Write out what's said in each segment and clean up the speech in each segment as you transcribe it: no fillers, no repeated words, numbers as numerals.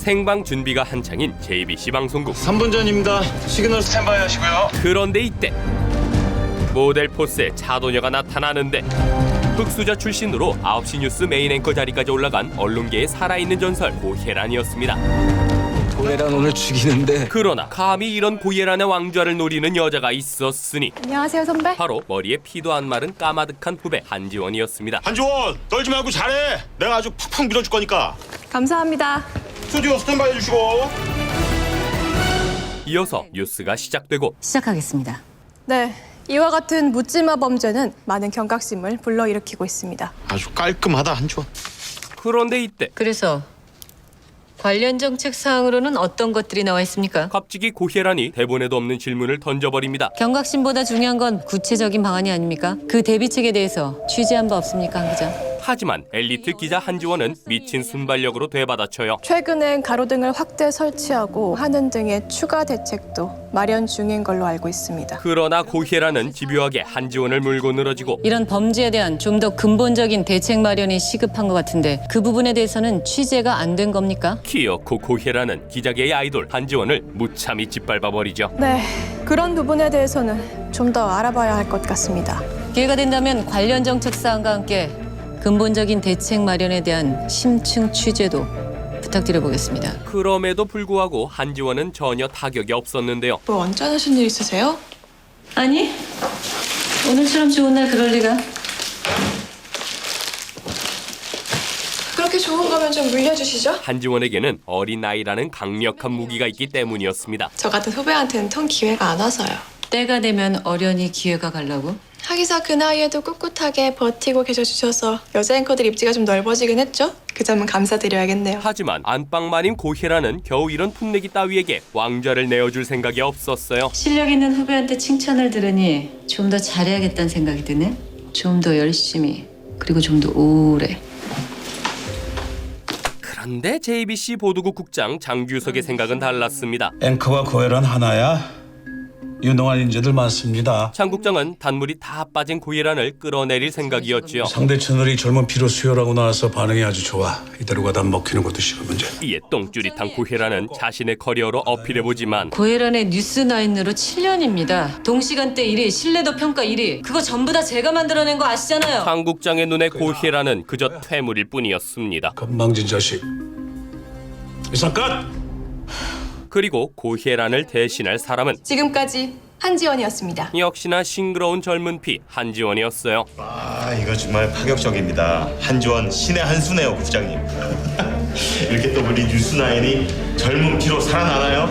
생방 준비가 한창인 JBC 방송국. 3분 전입니다. 시그널 스탠바이 하시고요. 그런데 이때 모델 포스의 차도녀가 나타나는데 흑수저 출신으로 9시 뉴스 메인 앵커 자리까지 올라간 언론계의 살아있는 전설 고혜란이었습니다. 고혜란 오늘 죽이는데. 그러나 감히 이런 고혜란의 왕좌를 노리는 여자가 있었으니 안녕하세요, 선배. 바로 머리에 피도 안 마른 까마득한 후배 한지원이었습니다. 한지원, 떨지 말고 잘해. 내가 아주 팍팍 밀어줄 거니까. 감사합니다. 스튜디오 스탠바이 해주시고. 이어서 뉴스가 시작되고 시작하겠습니다. 네, 이와 같은 묻지마 범죄는 많은 경각심을 불러일으키고 있습니다. 아주 깔끔하다, 한지원. 그런데 이때 그래서 관련 정책 사항으로는 어떤 것들이 나와 있습니까? 갑자기 고혜란이 대본에도 없는 질문을 던져버립니다. 경각심보다 중요한 건 구체적인 방안이 아닙니까? 그 대비책에 대해서 취재한 바 없습니까, 한 기자? 하지만 엘리트 기자 한지원은 미친 순발력으로 되받아쳐요. 최근엔 가로등을 확대 설치하고 하는 등의 추가 대책도 마련 중인 걸로 알고 있습니다. 그러나 고혜란은 집요하게 한지원을 물고 늘어지고 이런 범죄에 대한 좀 더 근본적인 대책 마련이 시급한 것 같은데 그 부분에 대해서는 취재가 안 된 겁니까? 키어코 고혜란은 기자계의 아이돌 한지원을 무참히 짓밟아버리죠. 네, 그런 부분에 대해서는 좀 더 알아봐야 할 것 같습니다. 기회가 된다면 관련 정책 사항과 함께 근본적인 대책 마련에 대한 심층 취재도 부탁드려보겠습니다. 그럼에도 불구하고 한지원은 전혀 타격이 없었는데요. 뭐 언짢으신 일 있으세요? 아니, 오늘처럼 좋은 날 그럴 리가. 그렇게 좋은 거면 좀 물려주시죠. 한지원에게는 어린아이라는 강력한 무기가 있기 때문이었습니다. 저 같은 후배한테는 통 기회가 안 와서요. 때가 되면 어련히 기회가 갈라고? 하기사 그 나이에도 꿋꿋하게 버티고 계셔주셔서 여자 앵커들 입지가 좀 넓어지긴 했죠? 그 점은 감사드려야겠네요. 하지만 안방마님 고혜란은 겨우 이런 풋내기 따위에게 왕좌를 내어줄 생각이 없었어요. 실력 있는 후배한테 칭찬을 들으니 좀 더 잘해야겠다는 생각이 드네. 좀 더 열심히, 그리고 좀 더 오래. 그런데 JBC 보도국 국장 장규석의 생각은 달랐습니다. 앵커와 고혜란 하나야? 유능한 인재들 많습니다. 장 국장은 단물이 다 빠진 고혜란을 끌어내릴 생각이었지요. 상대 채널이 젊은 피로 수혈하고 나와서 반응이 아주 좋아. 이대로 가다 먹히는 것도 시간 문제. 이에 똥줄이탄 고혜란은 자신의 커리어로 어필해보지만 고혜란의 뉴스9으로 7년입니다. 동시간대 1위, 신뢰도 평가 1위. 그거 전부 다 제가 만들어낸 거 아시잖아요. 장 국장의 눈에 고혜란은 그저 퇴물일 뿐이었습니다. 건방진 자식. 이상 끝! 그리고 고혜란을 대신할 사람은 지금까지 한지원이었습니다. 역시나 싱그러운 젊은 피 한지원이었어요. 아, 이거 정말 파격적입니다. 한지원 신의 한 수네요, 국장님. 이렇게 또 우리 뉴스9이 젊은 피로 살아나나요?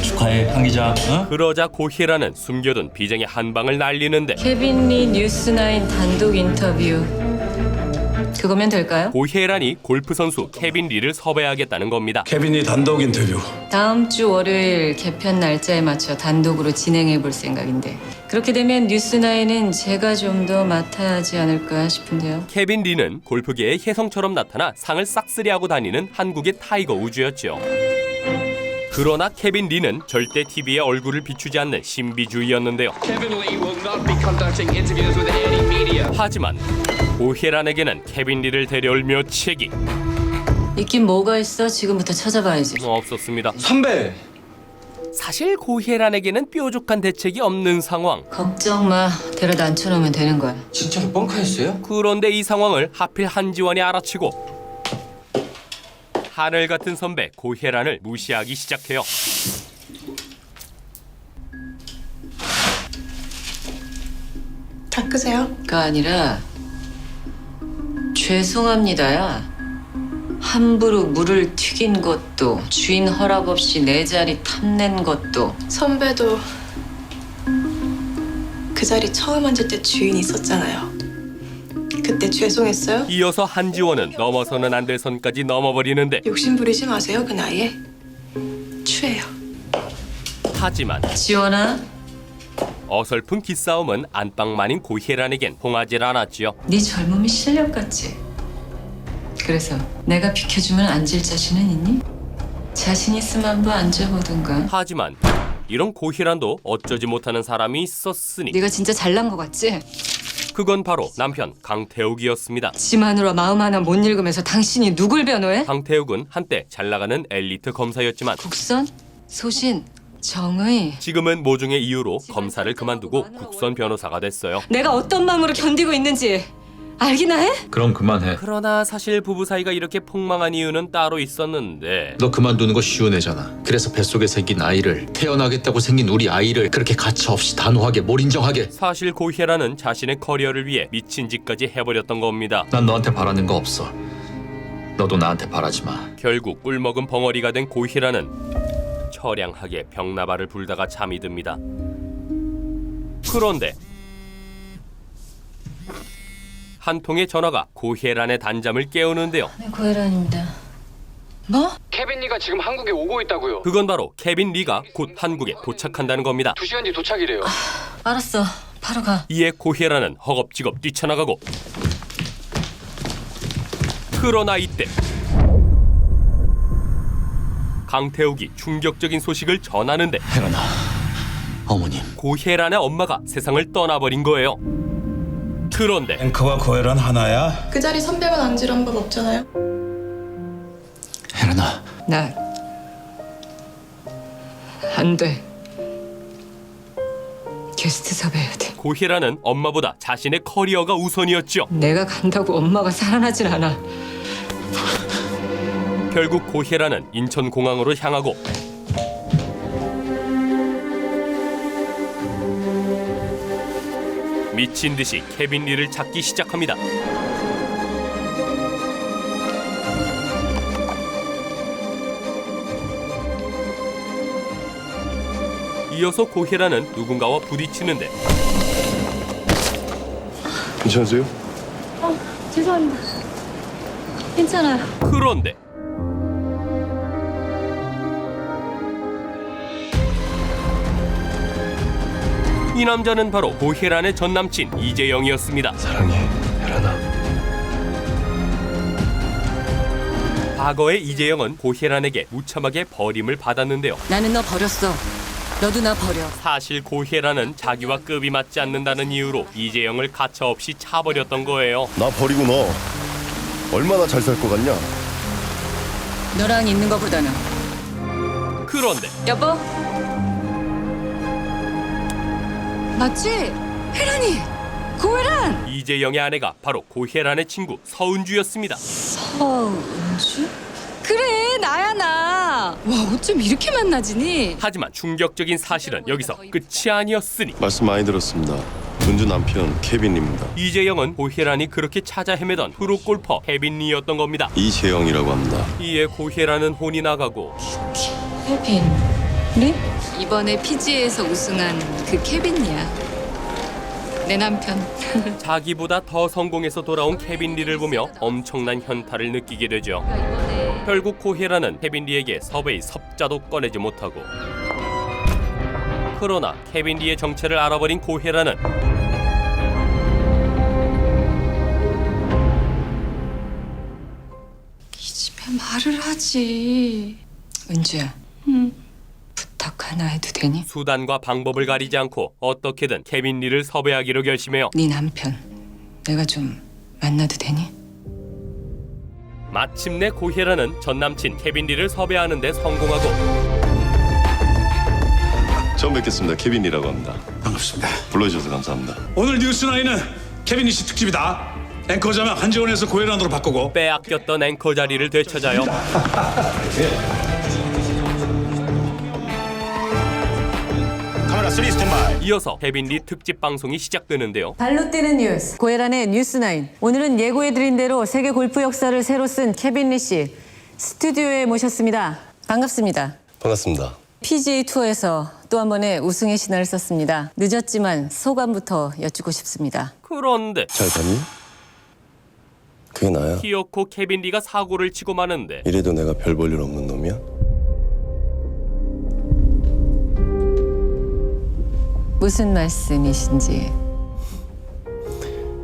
축하해, 한 기자. 어? 그러자 고혜란은 숨겨둔 비쟁의 한 방을 날리는데 케빈 리 뉴스9 단독 인터뷰. 그거면 될까요? 고혜란이 골프 선수 케빈 리를 섭외하겠다는 겁니다. 케빈이 단독 인터뷰. 다음 주 월요일 개편 날짜에 맞춰 단독으로 진행해 볼 생각인데 그렇게 되면 뉴스9은 제가 좀 더 맡아야 하지 않을까 싶은데요. 케빈 리는 골프계의 혜성처럼 나타나 상을 싹쓸이하고 다니는 한국의 타이거 우즈였죠. 그러나 케빈 리는 절대 TV에 얼굴을 비추지 않는 신비주의였는데요. 하지만 고혜란에게는 케빈 리를 데려올 묘책이 있긴 뭐가 있어? 지금부터 찾아봐야지. 없었습니다. 선배! 사실 고혜란에게는 뾰족한 대책이 없는 상황. 걱정 마. 데려다 앉혀놓으면 되는 거야. 진짜로 뻥카였어요? 그런데 이 상황을 하필 한지원이 알아채고 하늘 같은 선배 고혜란을 무시하기 시작해요. 닦으세요. 가 아니라 죄송합니다야. 함부로 물을 튀긴 것도 주인 허락 없이 내 자리 탐낸 것도 선배도 그 자리 처음 앉을 때 주인이 있었잖아요. 그때 죄송했어요? 이어서 한지원은 넘어서는 안 될 선까지 넘어버리는데 욕심 부리지 마세요, 그 나이에. 추해요. 하지만 지원아, 어설픈 기싸움은 안방만인 고혜란에겐 통하질 않았지요. 네 젊음이 실력 같지? 그래서 내가 비켜주면 앉을 자신은 있니? 자신 있으면 한번 앉아보든가. 하지만 이런 고혜란도 어쩌지 못하는 사람이 있었으니 네가 진짜 잘난 거 같지? 그건 바로 남편 강태욱이었습니다. 지 마누라 마음 하나 못 읽으면서 당신이 누굴 변호해? 강태욱은 한때 잘 나가는 엘리트 검사였지만 국선, 소신, 정의. 지금은 모종의 이유로 검사를 그만두고 국선 변호사가 됐어요. 내가 어떤 마음으로 견디고 있는지 알기나 해? 그럼 그만해. 그러나 사실 부부 사이가 이렇게 폭망한 이유는 따로 있었는데 너 그만두는 거 쉬운 애잖아. 그래서 뱃속에 생긴 아이를, 태어나겠다고 생긴 우리 아이를 그렇게 가차없이 단호하게 몰인정하게. 사실 고혜라는 자신의 커리어를 위해 미친 짓까지 해버렸던 겁니다. 난 너한테 바라는 거 없어. 너도 나한테 바라지 마. 결국 꿀먹은 벙어리가 된 고혜라는 처량하게 벽나발을 불다가 잠이 듭니다. 그런데 한 통의 전화가 고혜란의 단잠을 깨우는데요. 네, 고혜란입니다. 뭐? 케빈 리가 지금 한국에 오고 있다고요. 그건 바로 케빈 리가 곧 한국에 도착한다는 겁니다. 2시간 뒤 도착이래요. 알았어. 바로 가. 이에 고혜란은 허겁지겁 뛰쳐나가고 그러나 이때 강태욱이 충격적인 소식을 전하는데 혜란아, 어머님. 고혜란의 엄마가 세상을 떠나버린 거예요. 그런데 앵커와 고혜란 하나야? 그 자리 선배만 앉으란 법 없잖아요. 혜란아, 나 안 돼. 게스트 섭외해야 돼. 고혜란은 엄마보다 자신의 커리어가 우선이었죠. 내가 간다고 엄마가 살아나질 않아. 결국 고혜란은 인천공항으로 향하고 미친 듯이 케빈 리를 찾기 시작합니다. 이어서 고혜란은 누군가와 부딪히는데 괜찮으세요? 죄송합니다. 괜찮아요. 그런데 이 남자는 바로 고혜란의 전남친 이재영이었습니다. 사랑해, 혜란아. 과거의 이재영은 고혜란에게 무참하게 버림을 받았는데요. 나는 너 버렸어. 너도 나 버려. 사실 고혜란은 자기와 급이 맞지 않는다는 이유로 이재영을 가차없이 차버렸던 거예요. 나 버리고 너 얼마나 잘 살 것 같냐? 너랑 있는 것보다는. 그런데 여보? 맞지? 혜란이! 고혜란! 이재영의 아내가 바로 고혜란의 친구 서은주였습니다. 서은주? 그래, 나야 나. 와, 어쩜 이렇게 만나지니? 하지만 충격적인 사실은 여기서 끝이 아니었으니 말씀 많이 들었습니다. 은주 남편 케빈입니다. 이재영은 고혜란이 그렇게 찾아 헤매던 프로골퍼 케빈 리였던 겁니다. 이재영이라고 합니다. 이에 고혜란은 혼이 나가고 케빈. 네? 이번에 PGA에서 우승한 그 케빈이야. 내 남편. 자기보다 더 성공해서 돌아온 케빈 리를 보며 엄청난 현타를 느끼게 되죠. 결국 고혜란은 케빈 리에게 섭외의 섭자도 꺼내지 못하고 그러나 케빈 리의 정체를 알아버린 고혜란은 이 집에 말을 하지. 은주야. 부탁 하나 해도 되니? 수단과 방법을 가리지 않고 어떻게든 케빈 리를 섭외하기로 결심해요. 네 남편. 내가 좀 만나도 되니? 마침내 고혜란은 전남친 케빈 리를 섭외하는 데 성공하고 처음 뵙겠습니다. 케빈이라고 합니다. 반갑습니다. 불러주셔서 감사합니다. 오늘 뉴스나인은 케빈 씨 특집이다. 앵커 자막 한지원에서 고혜란으로 바꾸고 빼앗겼던 앵커 자리를 되찾아요. 카메라 3 스탠바이. 이어서 케빈 리 특집 방송이 시작되는데요. 발로 뛰는 뉴스, 고혜란의 뉴스나인. 오늘은 예고해드린 대로 세계 골프 역사를 새로 쓴 케빈 리 씨 스튜디오에 모셨습니다. 반갑습니다. 반갑습니다. PGA 투어에서 또 한 번의 우승의 신화를 썼습니다. 늦었지만 소감부터 여쭙고 싶습니다. 그런데 잘 봤니? 그게 나야. 키어코 케빈 리가 사고를 치고 마는데 이래도 내가 별 볼 일 없는 놈이야? 무슨 말씀이신지.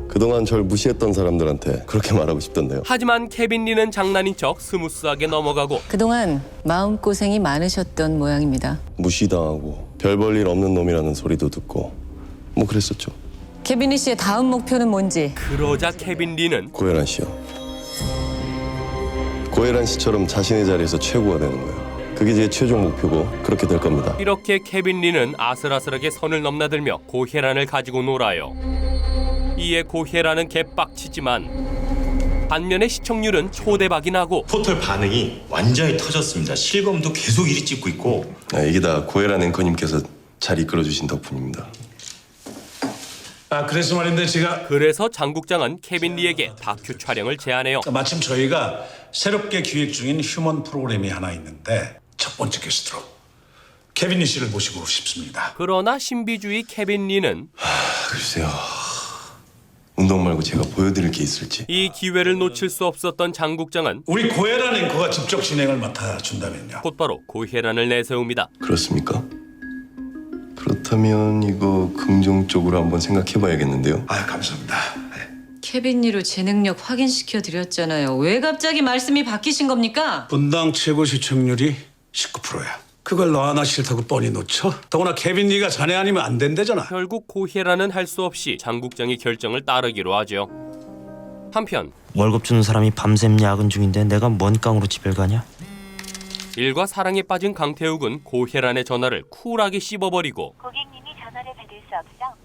그동안 절 무시했던 사람들한테 그렇게 말하고 싶던데요. 하지만 케빈 리는 장난인 척 스무스하게 넘어가고 그동안 마음고생이 많으셨던 모양입니다. 무시당하고 별 볼 일 없는 놈이라는 소리도 듣고 뭐 그랬었죠. 케빈 리 씨의 다음 목표는 뭔지. 그러자 케빈 리는 고혜란 씨요. 고혜란 씨처럼 자신의 자리에서 최고가 되는 거예요. 그게 제 최종 목표고 그렇게 될 겁니다. 이렇게 케빈 리는 아슬아슬하게 선을 넘나들며 고혜란을 가지고 놀아요. 이에 고혜란은 개빡치지만 반면에 시청률은 초대박이 나고 포털 반응이 완전히 터졌습니다. 실검도 계속 1위 찍고 있고. 이게 다 고혜란 앵커님께서 잘 이끌어주신 덕분입니다. 그래서 말인데 제가 그래서 장국장은 케빈 리에게 다큐 촬영을 제안해요. 마침 저희가 새롭게 기획 중인 휴먼 프로그램이 하나 있는데 첫 번째 게스트로 케빈 리 씨를 모시고 싶습니다. 그러나 신비주의 케빈 리는 글쎄요. 운동 말고 제가 보여드릴 게 있을지. 이 기회를 놓칠 수 없었던 장국장은 우리 고혜란 앵커가 직접 진행을 맡아준다면요. 곧바로 고혜란을 내세웁니다. 그렇습니까? 그렇다면 이거 긍정적으로 한번 생각해봐야겠는데요. 감사합니다. 케빈 리로 제 능력 확인시켜 드렸잖아요. 왜 갑자기 말씀이 바뀌신 겁니까? 분당 최고 시청률이 19%야. 그걸 너 하나 싫다고 뻔히 놓쳐? 더구나 케빈 리가 자네 아니면 안 된다잖아. 결국 고혜란은 할 수 없이 장국장의 결정을 따르기로 하죠. 한편 월급 주는 사람이 밤샘 야근 중인데 내가 뭔 깡으로 집을 가냐? 일과 사랑에 빠진 강태욱은 고혜란의 전화를 쿨하게 씹어버리고 고객님이 전화를 받을 수 없어.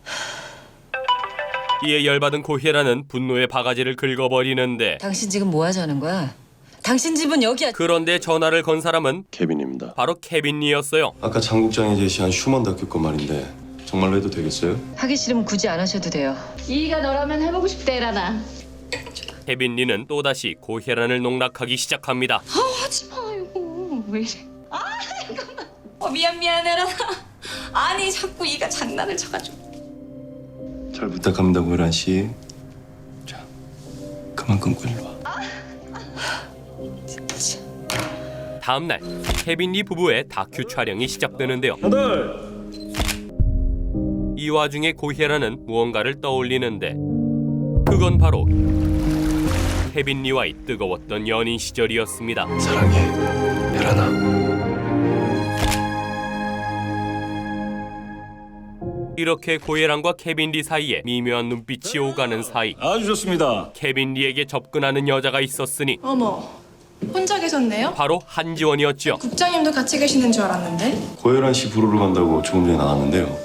이에 열받은 고혜란은 분노의 바가지를 긁어버리는데 당신 지금 뭐 하자는 거야? 당신 집은 여기야. 그런데 전화를 건 사람은 케빈입니다. 바로 케빈 리였어요. 아까 장국장이 제시한 휴먼 다큐 거 말인데 정말로 해도 되겠어요? 하기 싫으면 굳이 안 하셔도 돼요. 이가 너라면 해보고 싶다 이라나. 케빈 리는 또다시 고혜란을 농락하기 시작합니다. 하지 마요. 왜 이래? 잠깐만. 미안해라. 아니 자꾸 이가 장난을 쳐가지고. 잘 부탁합니다, 고혜란 씨. 자, 그만 끊고 일로 와. 다음날 케빈 리 부부의 다큐 촬영이 시작되는데요. 이 와중에 고혜란은 무언가를 떠올리는데 그건 바로 케빈 리와의 뜨거웠던 연인 시절이었습니다. 사랑해, 혜란아. 이렇게 고혜란과 케빈 리 사이에 미묘한 눈빛이 오가는 사이 아주 좋습니다. 케빈 리에게 접근하는 여자가 있었으니 어머, 혼자 계셨네요? 바로 한지원이었죠. 국장님도 같이 계시는 줄 알았는데. 고혜란 씨 부르러 간다고 조금 전에 나왔는데요.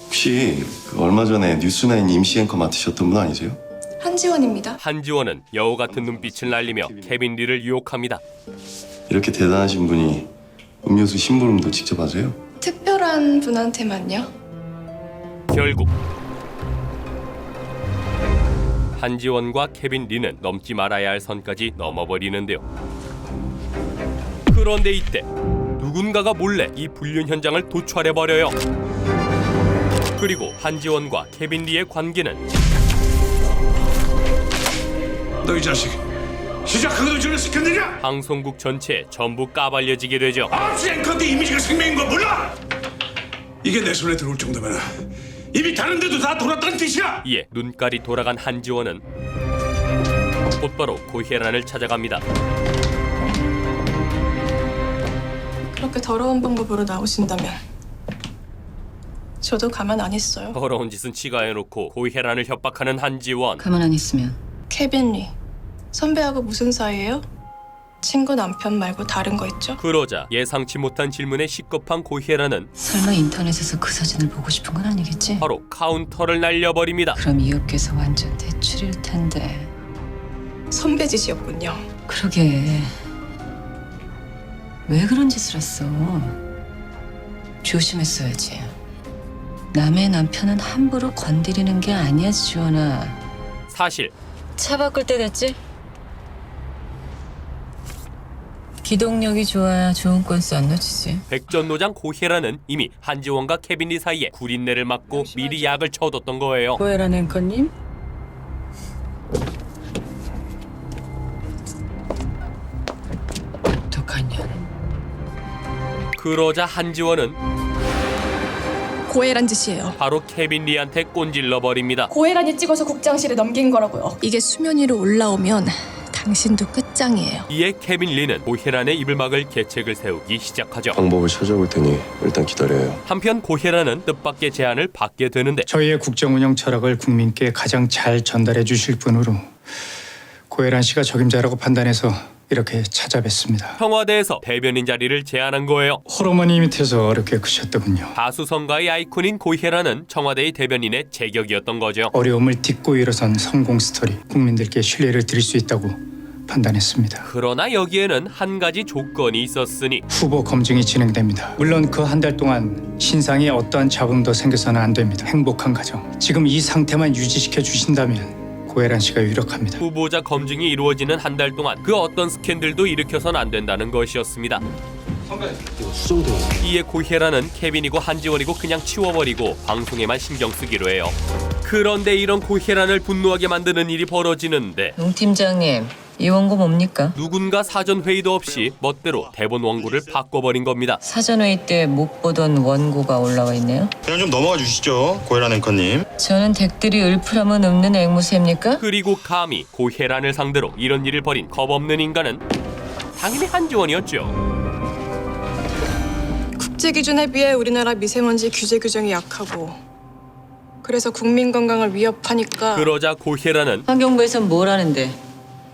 혹시 그 얼마 전에 뉴스나인 임시 앵커 맡으셨던 분 아니세요? 한지원입니다. 한지원은 여우 같은 눈빛을 날리며 케빈 리를 유혹합니다. 이렇게 대단하신 분이 음료수 심부름도 직접 하세요? 특별한 분한테만요. 결국 한지원과 케빈 리는 넘지 말아야 할 선까지 넘어버리는데요. 그런데 이때 누군가가 몰래 이 불륜 현장을 도촬해버려요. 그리고 한지원과 케빈 리의 관계는 너 이 자식 시작하기도 전에 시켰느냐? 방송국 전체에 전부 까발려지게 되죠. 아무튼 앵커한테 이미지가 생명인 거 몰라? 이게 내 손에 들어올 정도면 이미 다른 데도 다 돌았다는 뜻이야. 이에 눈깔이 돌아간 한지원은 곧바로 고혜란을 찾아갑니다. 그렇게 더러운 방법으로 나오신다면 저도 가만 안 있어요. 더러운 짓은 지가 해놓고 고혜란을 협박하는 한지원. 가만 안 있으면 케빈 리, 선배하고 무슨 사이예요? 친구 남편 말고 다른 거 있죠? 그러자 예상치 못한 질문에 시급한 고혜란은 설마 인터넷에서 그 사진을 보고 싶은 건 아니겠지? 바로 카운터를 날려버립니다. 그럼 이 업계에서 완전 대출일 텐데. 선배 짓이었군요. 그러게 왜 그런 짓을 했어? 조심했어야지. 남의 남편은 함부로 건드리는 게 아니야, 지원아. 사실 차 바꿀 때 됐지? 기동력이 좋아야 좋은 건수 안 놓치지. 백전노장 고혜란은 이미 한지원과 케빈 리 사이에 구린내를 맡고 미리 약을 쳐뒀던 거예요. 고혜란 앵커님? 독한 년. 그러자 한지원은 고혜란 짓이에요. 바로 케빈 리한테 꼰질러 버립니다. 고혜란이 찍어서 국장실에 넘긴 거라고요. 이게 수면 위로 올라오면 당신도 끝장이에요. 이에 케빈 리는 고혜란의 입을 막을 계책을 세우기 시작하죠. 방법을 찾아볼 테니 일단 기다려요. 한편 고혜란은 뜻밖의 제안을 받게 되는데 저희의 국정운영 철학을 국민께 가장 잘 전달해 주실 분으로 고혜란 씨가 적임자라고 판단해서 이렇게 찾아뵙습니다. 청와대에서 대변인 자리를 제안한 거예요. 홀어머니 밑에서 어렵게 크셨더군요. 가수성가의 아이콘인 고혜란은 청와대의 대변인의 제격이었던 거죠. 어려움을 딛고 일어선 성공 스토리, 국민들께 신뢰를 드릴 수 있다고 판단했습니다. 그러나 여기에는 한 가지 조건이 있었으니 후보 검증이 진행됩니다. 물론 그 한 달 동안 신상에 어떠한 잡음도 생겨서는 안 됩니다. 행복한 가정. 지금 이 상태만 유지시켜 주신다면 고혜란 씨가 유력합니다. 후보자 검증이 이루어지는 한 달 동안 그 어떤 스캔들도 일으켜서는 안 된다는 것이었습니다. 이에 고혜란은 케빈이고 한지원이고 그냥 치워버리고 방송에만 신경 쓰기로 해요. 그런데 이런 고혜란을 분노하게 만드는 일이 벌어지는데 용 팀장님, 이 원고 뭡니까? 누군가 사전 회의도 없이 멋대로 대본 원고를 바꿔버린 겁니다. 사전회의 때 못 보던 원고가 올라와 있네요. 그냥 좀 넘어가 주시죠, 고혜란 앵커님. 저는 댁들이 을풀하면 없는 앵무새입니까? 그리고 감히 고혜란을 상대로 이런 일을 벌인 겁없는 인간은 당연히 한지원이었죠. 국제 기준에 비해 우리나라 미세먼지 규제 규정이 약하고 그래서 국민 건강을 위협하니까 그러자 고혜란은 환경부에선 뭘 하는데?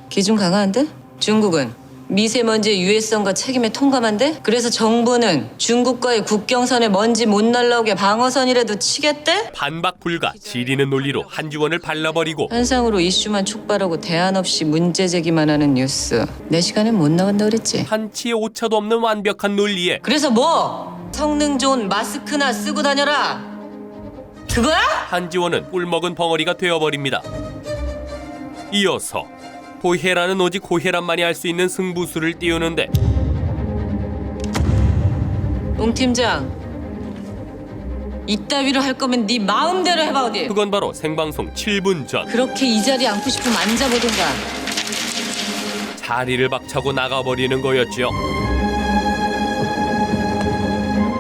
기준 강화한데? 중국은 미세먼지의 유해성과 책임에 통감한데? 그래서 정부는 중국과의 국경선에 먼지 못 날라오게 방어선이라도 치겠대? 반박 불가 지리는 논리로 한지원을 발라버리고 한상으로 이슈만 촉발하고 대안 없이 문제 제기만 하는 뉴스. 내 시간엔 못 나간다 그랬지? 한치의 오차도 없는 완벽한 논리에 그래서 뭐? 성능 좋은 마스크나 쓰고 다녀라. 그거야? 한지원은 꿀먹은 벙어리가 되어버립니다. 이어서 고혜란은 오직 고혜란만이 할 수 있는 승부수를 띄우는데 옹 팀장, 이따위로 할 거면 네 마음대로 해봐 어디. 그건 바로 생방송 7분 전 그렇게 이 자리에 앉고 싶으면 앉아보든가. 자리를 박차고 나가버리는 거였죠.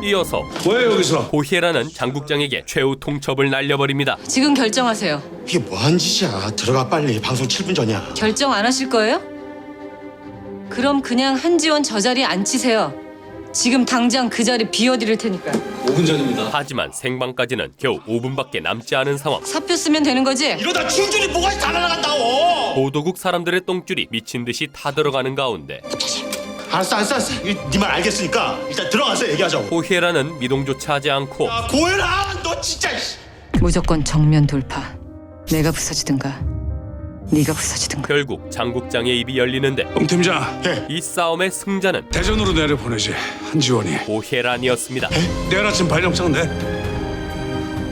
이어서 왜 여기서? 고혜란은 장국장에게 최후 통첩을 날려버립니다. 지금 결정하세요. 이게 뭐한 짓이야? 들어가 빨리. 방송 7분 전이야. 결정 안 하실 거예요? 그럼 그냥 한지원 저 자리에 앉히세요. 지금 당장 그 자리 비워드릴 테니까. 5분 전입니다. 하지만 생방까지는 겨우 5분밖에 남지 않은 상황. 사표 쓰면 되는 거지? 이러다 충준이 뭐가 다 날아간다고. 보도국 사람들의 똥줄이 미친 듯이 타들어가는 가운데 알았어. 네 말 알겠으니까 일단 들어가서 얘기하자고. 고혜란은 미동조차 하지 않고 고혜란, 너 진짜. 무조건 정면 돌파. 내가 부서지든가 네가 부서지든가. 결국 장국장의 입이 열리는데 옹 팀장, 이 싸움의 승자는 대전으로 내려보내지. 한지원이. 고혜란이었습니다. 내일 아침 발령장 내.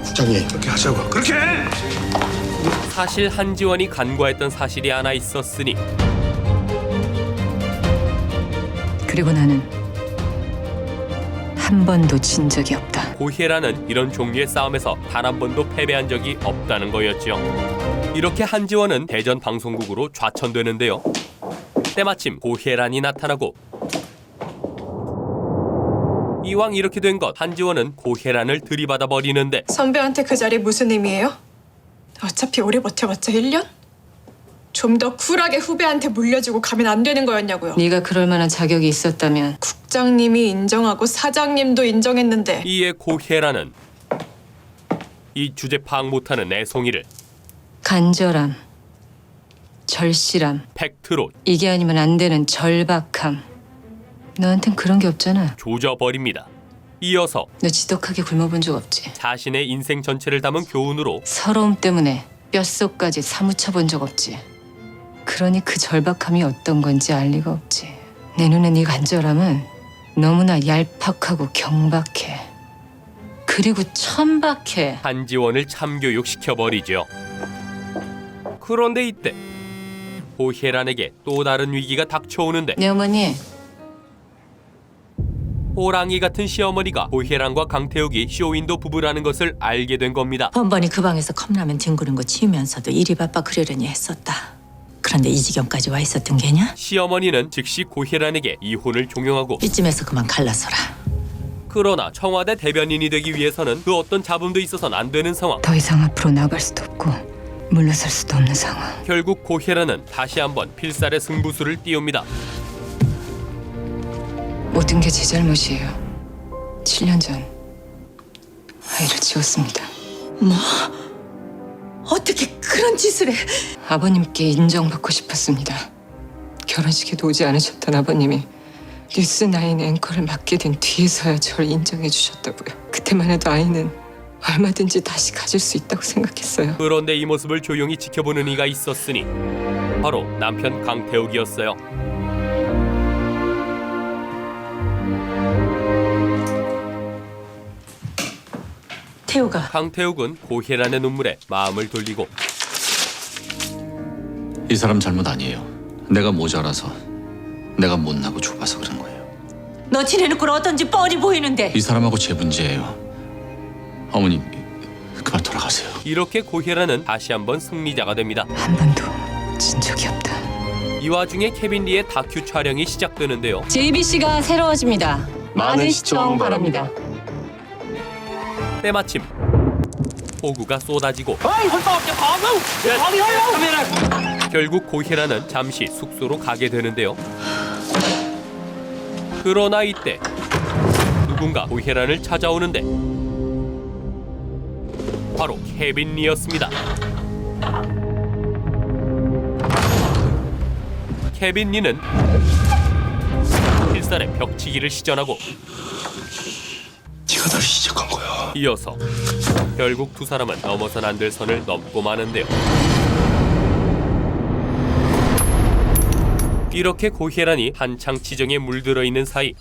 국장님. 그렇게 하자고. 그렇게 해! 사실 한지원이 간과했던 사실이 하나 있었으니 그리고 나는 한 번도 진 적이 없다. 고혜란은 이런 종류의 싸움에서 단 한 번도 패배한 적이 없다는 거였죠. 이렇게 한지원은 대전 방송국으로 좌천되는데요. 때마침 고혜란이 나타나고 이왕 이렇게 된 것 한지원은 고혜란을 들이받아 버리는데 선배한테 그 자리 무슨 의미예요? 어차피 오래 버텨봤자 1년? 좀 더 쿨하게 후배한테 물려주고 가면 안 되는 거였냐고요. 네가 그럴 만한 자격이 있었다면. 국장님이 인정하고 사장님도 인정했는데 이에 고혜란은 이 주제 파악 못하는 애송이를 간절함, 절실함, 팩트로 이게 아니면 안 되는 절박함. 너한텐 그런 게 없잖아. 조져버립니다. 이어서 너 지독하게 굶어본 적 없지? 자신의 인생 전체를 담은 교훈으로 서러움 때문에 뼛속까지 사무쳐본 적 없지? 그러니 그 절박함이 어떤 건지 알 리가 없지. 내 눈에 네 간절함은 너무나 얄팍하고 경박해. 그리고 천박해. 한지원을 참교육시켜버리죠. 그런데 이때 고혜란에게 또 다른 위기가 닥쳐오는데 내 어머니 호랑이 같은 시어머니가 고혜란과 강태욱이 쇼윈도 부부라는 것을 알게 된 겁니다. 번번이 그 방에서 컵라면 뒹구는 거 치우면서도 일이 바빠 그러려니 했었다. 그런데 이 지경까지 와 있었던 게냐? 시어머니는 즉시 고혜란에게 이혼을 종용하고 이쯤에서 그만 갈라서라. 그러나 청와대 대변인이 되기 위해서는 그 어떤 잡음도 있어서는 안 되는 상황. 더 이상 앞으로 나갈 수도 없고 물러설 수도 없는 상황. 결국 고혜란은 다시 한번 필살의 승부수를 띄웁니다. 모든 게 제 잘못이에요. 7년 전 아이를 지웠습니다. 뭐? 어떻게 그런 짓을 해? 아버님께 인정받고 싶었습니다. 결혼식에도 오지 않으셨던 아버님이 뉴스9 앵커를 맡게 된 뒤에서야 저를 인정해 주셨다고요. 그때만 해도 아이는 얼마든지 다시 가질 수 있다고 생각했어요. 그런데 이 모습을 조용히 지켜보는 이가 있었으니 바로 남편 강태욱이었어요. 태우가 강태욱은 고혜란의 눈물에 마음을 돌리고 이 사람 잘못 아니에요. 내가 모자라서, 내가 못나고 좁아서 그런 거예요. 너 지내는 꼴 어떤지 뻔히 보이는데. 이 사람하고 제 문제예요. 어머니, 그만 돌아가세요. 이렇게 고혜란은 다시 한번 승리자가 됩니다. 한 번도 진 적이 없다. 이 와중에 케빈 리의 다큐 촬영이 시작되는데요. JBC가 새로워집니다. 많은 시청 바랍니다. 때마침 폭우가 쏟아지고 결국 고혜란은 잠시 숙소로 가게 되는데요. 그러나 이때 누군가 고혜란을 찾아오는데 바로 케빈 리였습니다. 케빈 리는 필살의 벽치기를 시전하고 네가 날 시작한 거야. 이어서 결국 두 사람은 넘어선 안 될 선을 넘고 마는데요. 이렇게 고혜란이 한창 지정에 물들어 있는 사이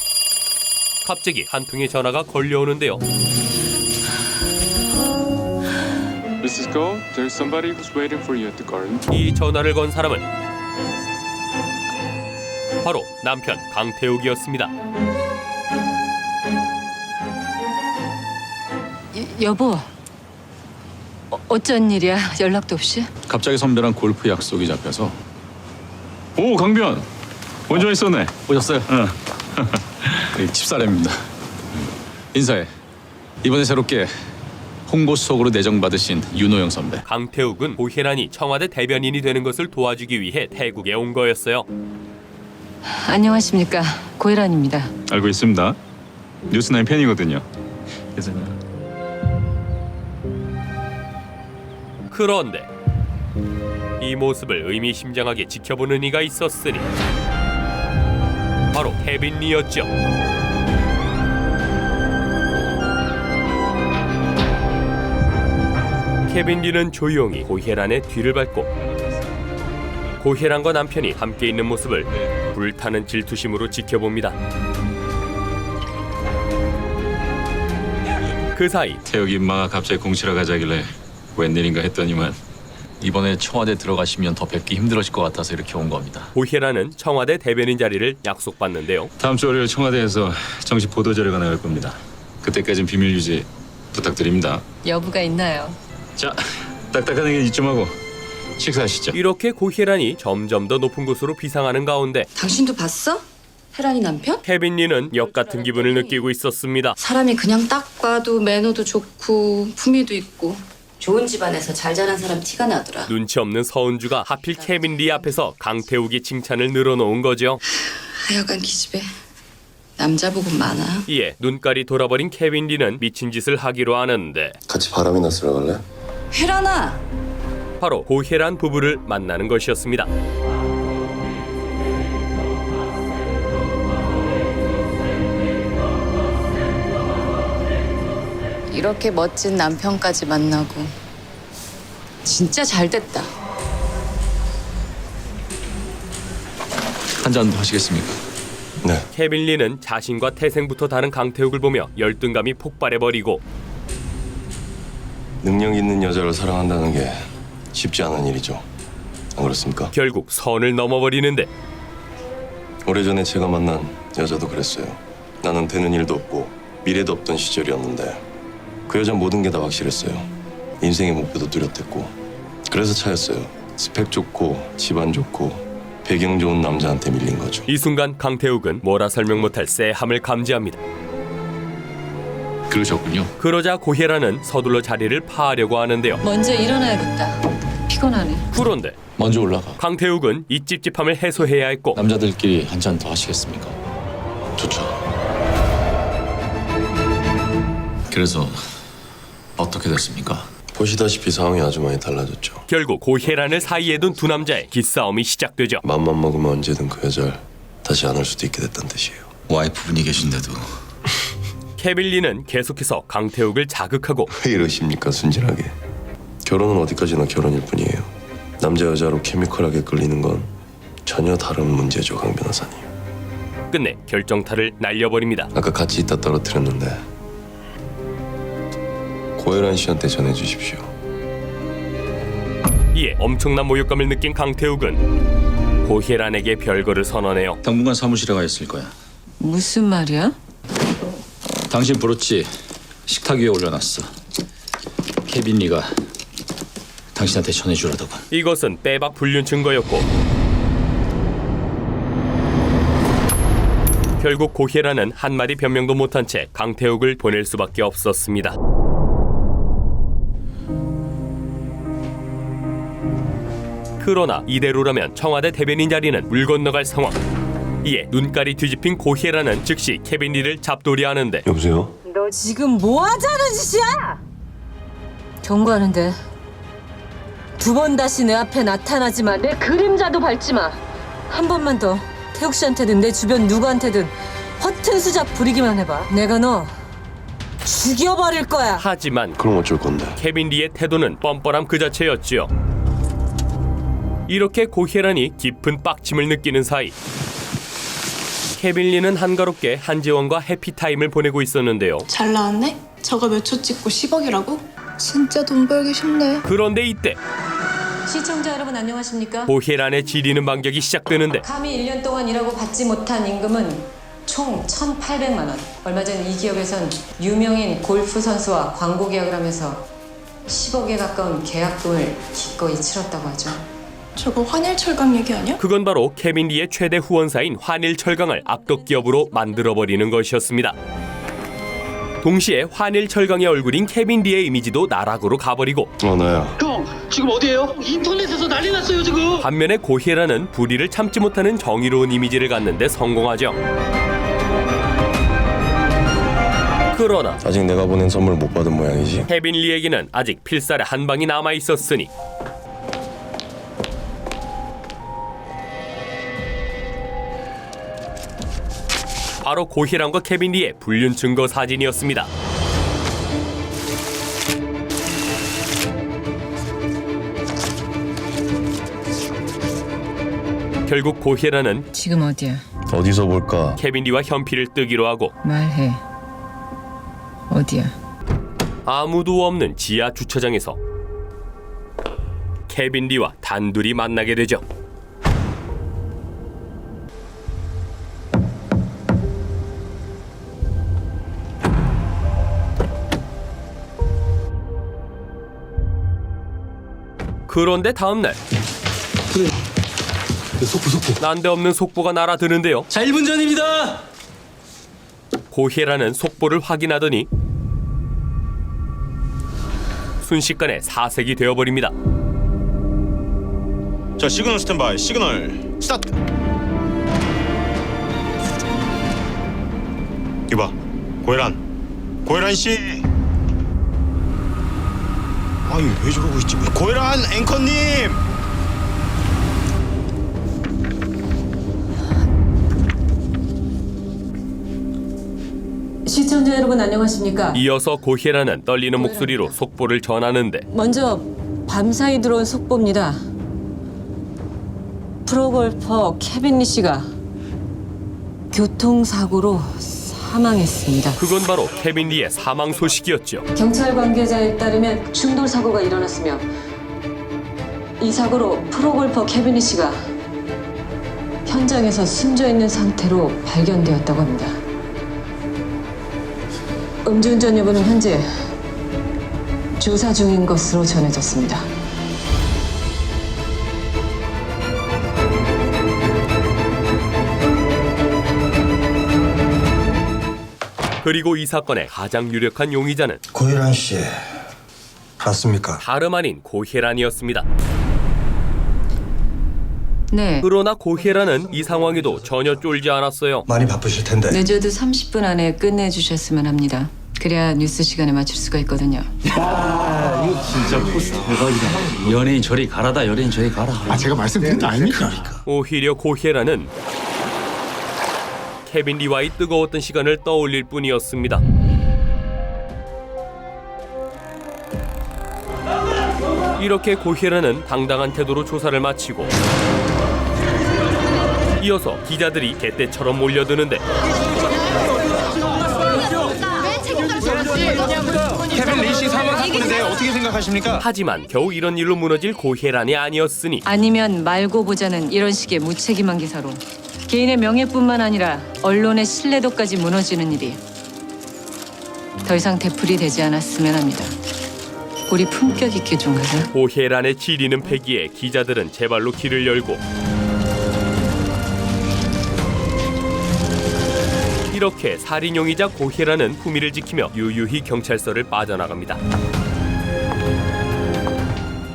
갑자기 한 통의 전화가 걸려오는데요. Mrs. Go, there's somebody who's waiting for you at the garden. 이 전화를 건 사람은 바로 남편 강태욱이었습니다. 여보, 어쩐 일이야? 연락도 없이? 갑자기 선배랑 골프 약속이 잡혀서. 오, 강변. 먼저 있었네. 오셨어요? 응. 집사람입니다. 인사해. 이번에 새롭게 홍보수석으로 내정받으신 윤호영 선배. 강태욱은 고혜란이 청와대 대변인이 되는 것을 도와주기 위해 태국에 온 거였어요. 안녕하십니까. 고혜란입니다. 알고 있습니다. 뉴스9 팬이거든요. 그런데 이 모습을 의미심장하게 지켜보는 이가 있었으니 바로 케빈 리였죠. 케빈 리는 조용히 고혜란의 뒤를 밟고 고혜란과 남편이 함께 있는 모습을 불타는 질투심으로 지켜봅니다. 그 사이 태욱이 인마가 갑자기 공치러 가자길래 웬일인가 했더니만 이번에 청와대 들어가시면 더 뵙기 힘들어질 것 같아서 이렇게 온 겁니다. 고혜란은 청와대 대변인 자리를 약속받는데요. 다음 주 월요일 청와대에서 정식 보도 자료가 나갈 겁니다. 그때까지는 비밀 유지 부탁드립니다. 여부가 있나요? 자, 딱딱한 얘기 이쯤 하고 식사하시죠. 이렇게 고혜란이 점점 더 높은 곳으로 비상하는 가운데 당신도 봤어? 혜란이 남편? 케빈 리는 역 같은 기분을 느끼고 있었습니다. 사람이 그냥 딱 봐도 매너도 좋고 품위도 있고 좋은 집안에서 잘 자란 사람 티가 나더라. 눈치 없는 서은주가 하필 케빈 리 앞에서 강태욱의 칭찬을 늘어놓은 거죠. 하여간 기집애 남자 복은 많아. 이에 눈깔이 돌아버린 케빈 리는 미친 짓을 하기로 하는데 같이 바람이나 쓰러 갈래? 혜란아! 바로 고혜란 부부를 만나는 것이었습니다. 이렇게 멋진 남편까지 만나고 진짜 잘 됐다. 한 잔 더 하시겠습니까? 네. 케빈 리는 자신과 태생부터 다른 강태욱을 보며 열등감이 폭발해버리고 능력 있는 여자를 사랑한다는 게 쉽지 않은 일이죠. 안 그렇습니까? 결국 선을 넘어버리는데 오래전에 제가 만난 여자도 그랬어요. 나는 되는 일도 없고 미래도 없던 시절이었는데 그 여자 모든 게 다 확실했어요. 인생의 목표도 뚜렷했고 그래서 차였어요. 스펙 좋고 집안 좋고 배경 좋은 남자한테 밀린 거죠. 이 순간 강태욱은 뭐라 설명 못할 쎄함을 감지합니다. 그러셨군요. 그러자 고혜란은 서둘러 자리를 파하려고 하는데요. 먼저 일어나야겠다. 피곤하네. 그런데 먼저 올라가. 강태욱은 이 찝찝함을 해소해야 했고 남자들끼리 한 잔 더 하시겠습니까? 좋죠. 그래서 어떻게 됐습니까? 보시다시피 상황이 아주 많이 달라졌죠. 결국 고혜란을 사이에 둔 두 남자의 기싸움이 시작되죠. 맘만 먹으면 언제든 그 여자를 다시 안을 수도 있게 됐단 뜻이에요. 와이프분이 계신데도. 케빈 리는 계속해서 강태욱을 자극하고 왜 이러십니까, 순진하게. 결혼은 어디까지나 결혼일 뿐이에요. 남자 여자로 케미컬하게 끌리는 건 전혀 다른 문제죠, 강 변호사님. 끝내 결정타를 날려버립니다. 아까 같이 있다 떨어뜨렸는데 고혜란 씨한테 전해주십시오. 이에 엄청난 모욕감을 느낀 강태욱은 고혜란에게 별거를 선언해요. 당분간 사무실에 가 있을 거야. 무슨 말이야? 당신 브로치 식탁 위에 올려놨어. 케빈 리가 당신한테 전해주라더군. 이것은 빼박 불륜 증거였고 결국 고혜란은 한마디 변명도 못한 채 강태욱을 보낼 수밖에 없었습니다. 그러나 이대로라면 청와대 대변인 자리는 물 건너갈 상황. 이에 눈깔이 뒤집힌 고혜란은 즉시 케빈 리를 잡돌이하는데 여보세요? 너 지금 뭐 하자는 짓이야? 경고하는데 두 번 다시 내 앞에 나타나지 마. 내 그림자도 밟지 마. 한 번만 더 태욱 씨한테든 내 주변 누구한테든 허튼 수작 부리기만 해봐. 내가 너 죽여버릴 거야. 하지만 그럼 어쩔 건데? 케빈 리의 태도는 뻔뻔함 그 자체였지요. 이렇게 고혜란이 깊은 빡침을 느끼는 사이 케빈 리는 한가롭게 한지원과 해피타임을 보내고 있었는데요. 잘 나왔네? 저거 몇 초 찍고 10억이라고? 진짜 돈 벌기 쉽네. 그런데 이때 시청자 여러분 안녕하십니까? 고혜란의 지리는 반격이 시작되는데 감히 1년 동안 일하고 받지 못한 임금은 총 1,800만 원. 얼마 전 이 기업에선 유명인 골프 선수와 광고 계약을 하면서 10억에 가까운 계약금을 기꺼이 치렀다고 하죠. 저거 환일철강 얘기 아니야? 그건 바로 케빈 리의 최대 후원사인 환일철강을 악덕 기업으로 만들어버리는 것이었습니다. 동시에 환일철강의 얼굴인 케빈 리의 이미지도 나락으로 가버리고 나야. 형, 지금 어디에요? 인터넷에서 난리 났어요, 지금. 반면에 고혜란은 불의를 참지 못하는 정의로운 이미지를 갖는데 성공하죠. 그러나 아직 내가 보낸 선물 못 받은 모양이지. 케빈 리에게는 아직 필살의 한 방이 남아 있었으니 바로 고혜란과 케빈 리의 불륜 증거 사진이었습니다. 결국 고혜란은 지금 어디야? 어디서 볼까? 케빈 리와 현피를 뜨기로 하고 말해. 어디야? 아무도 없는 지하 주차장에서 케빈 리와 단둘이 만나게 되죠. 그런데 다음날 속보 난데없는 속보가 날아드는데요. 자, 1분 전입니다. 고혜란은 속보를 확인하더니 순식간에 사색이 되어버립니다. 자, 시그널 스탠바이. 시그널 스타트. 이봐, 고혜란 씨. 아유, 왜 저러고 있지? 고혜란 앵커님. 시청자 여러분 안녕하십니까? 이어서 고혜란은 떨리는 목소리로 속보를 전하는데 먼저 밤사이 들어온 속보입니다. 프로골퍼 케빈 리 씨가 교통사고로 사망했습니다. 그건 바로 케빈 리의 사망 소식이었죠. 경찰 관계자에 따르면 충돌 사고가 일어났으며 이 사고로 프로골퍼 케빈 리 씨가 현장에서 숨져 있는 상태로 발견되었다고 합니다. 음주운전 여부는 현재 조사 중인 것으로 전해졌습니다. 그리고 이 사건의 가장 유력한 용의자는 고혜란 씨 봤습니까? 다름 아닌 고혜란이었습니다. 네. 그러나 고혜란은 이 상황에도 전혀 쫄지 않았어요. 많이 바쁘실 텐데. 늦어도 30분 안에 끝내주셨으면 합니다. 그래야 뉴스 시간에 맞출 수가 있거든요. 이거 진짜 포스 대박이다. 연예인 저리 가라다. 연예인 저리 가라. 제가 말씀드린 거 아닙니까? 오히려 고혜란은 케빈 리와의 뜨거웠던 시간을 떠올릴 뿐이었습니다. 이렇게 고혜란은 당당한 태도로 조사를 마치고 이어서 기자들이 개떼처럼 몰려드는데 케빈 리 씨 사망 사건에 대해 어떻게 생각하십니까? 하지만 겨우 이런 일로 무너질 고혜란이 아니었으니 아니면 말고 보자는 이런 식의 무책임한 기사로 개인의 명예뿐만 아니라 언론의 신뢰도까지 무너지는 일이 더 이상 되풀이 되지 않았으면 합니다. 우리 품격 있게 좀 가자. 고혜란의 지리는 패기에 기자들은 제발로 길을 열고 이렇게 살인용이자 고혜란은 품위를 지키며 유유히 경찰서를 빠져나갑니다.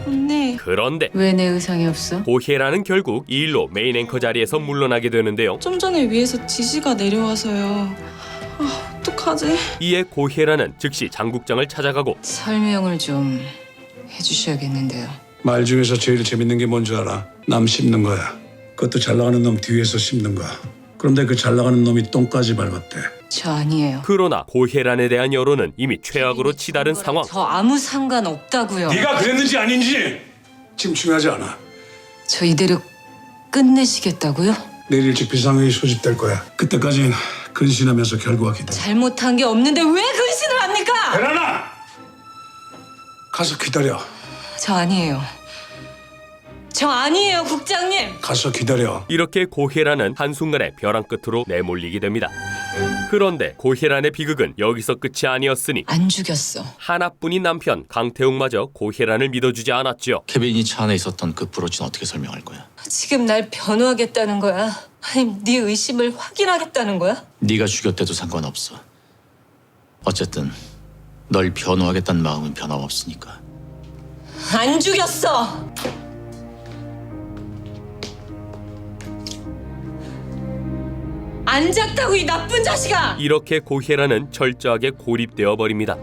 언니. 그런데 왜 내 의상이 없어? 고혜란은 결국 이 일로 메인 앵커 자리에서 물러나게 되는데요. 좀 전에 위에서 지시가 내려와서요. 어떡하지? 이에 고혜란은 즉시 장국장을 찾아가고 설명을 좀 해주셔야겠는데요. 말 중에서 제일 재밌는 게 뭔지 알아? 남 씹는 거야. 그것도 잘 나가는 놈 뒤에서 씹는 거야. 그런데 그 잘 나가는 놈이 똥까지 밟았대. 저 아니에요. 그러나 고혜란에 대한 여론은 이미 최악으로 치달은 상황. 저 아무 상관 없다고요. 네가 그랬는지 아닌지 지금 중요하지 않아. 저 이대로 끝내시겠다고요? 내일 일찍 비상회의 소집될 거야. 그때까진 근신하면서 결과가 기대. 잘못한 게 없는데 왜 근신을 합니까? 베라나! 가서 기다려. 저 아니에요. 저 아니에요, 국장님. 가서 기다려. 이렇게 고혜란은 한순간에 벼랑 끝으로 내몰리게 됩니다. 그런데 고혜란의 비극은 여기서 끝이 아니었으니 안 죽였어. 하나뿐인 남편 강태웅마저 고혜란을 믿어주지 않았죠. 케빈이 차 안에 있었던 그 브로치는 어떻게 설명할 거야? 지금 날 변호하겠다는 거야? 아니, 네 의심을 확인하겠다는 거야? 네가 죽였대도 상관없어. 어쨌든 널 변호하겠다는 마음은 변함없으니까. 안 죽였어. 안 잤다고 이 나쁜 자식아! 이렇게 고혜란은 철저하게 고립되어 버립니다.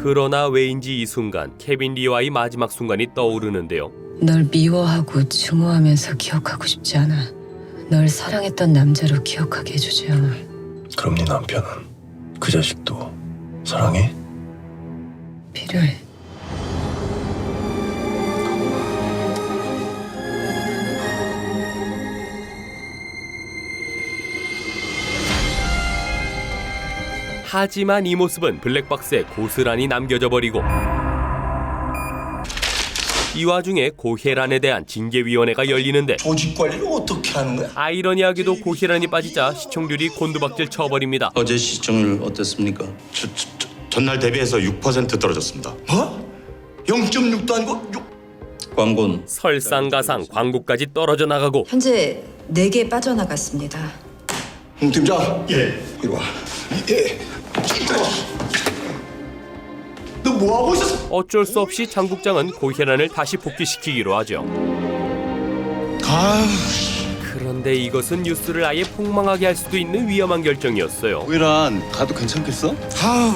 그러나 왜인지 이 순간 케빈 리와의 마지막 순간이 떠오르는데요. 널 미워하고 증오하면서 기억하고 싶지 않아. 널 사랑했던 남자로 기억하게 해주지 않아. 그럼 네 남편은 그 자식도 사랑해? 필요해. 하지만 이 모습은 블랙박스에 고스란히 남겨져 버리고 이 와중에 고혜란에 대한 징계위원회가 열리는데 조직 관리를 어떻게 하는 거야? 아이러니하게도 고혜란이 빠지자 시청률이 곤두박질 쳐버립니다. 어제 시청률 어땠습니까? 전날 대비해서 6% 떨어졌습니다. 뭐? 0.6도 아니고 6? 광고는 설상가상 광고까지 떨어져 나가고 현재 4개 빠져나갔습니다. 팀장. 예. 이리 와. 예. 너 뭐 하고 있었어? 어쩔 수 없이 장국장은 고혜란을 다시 복귀시키기로 하죠. 그런데 이것은 뉴스를 아예 폭망하게 할 수도 있는 위험한 결정이었어요. 고혜란 가도 괜찮겠어?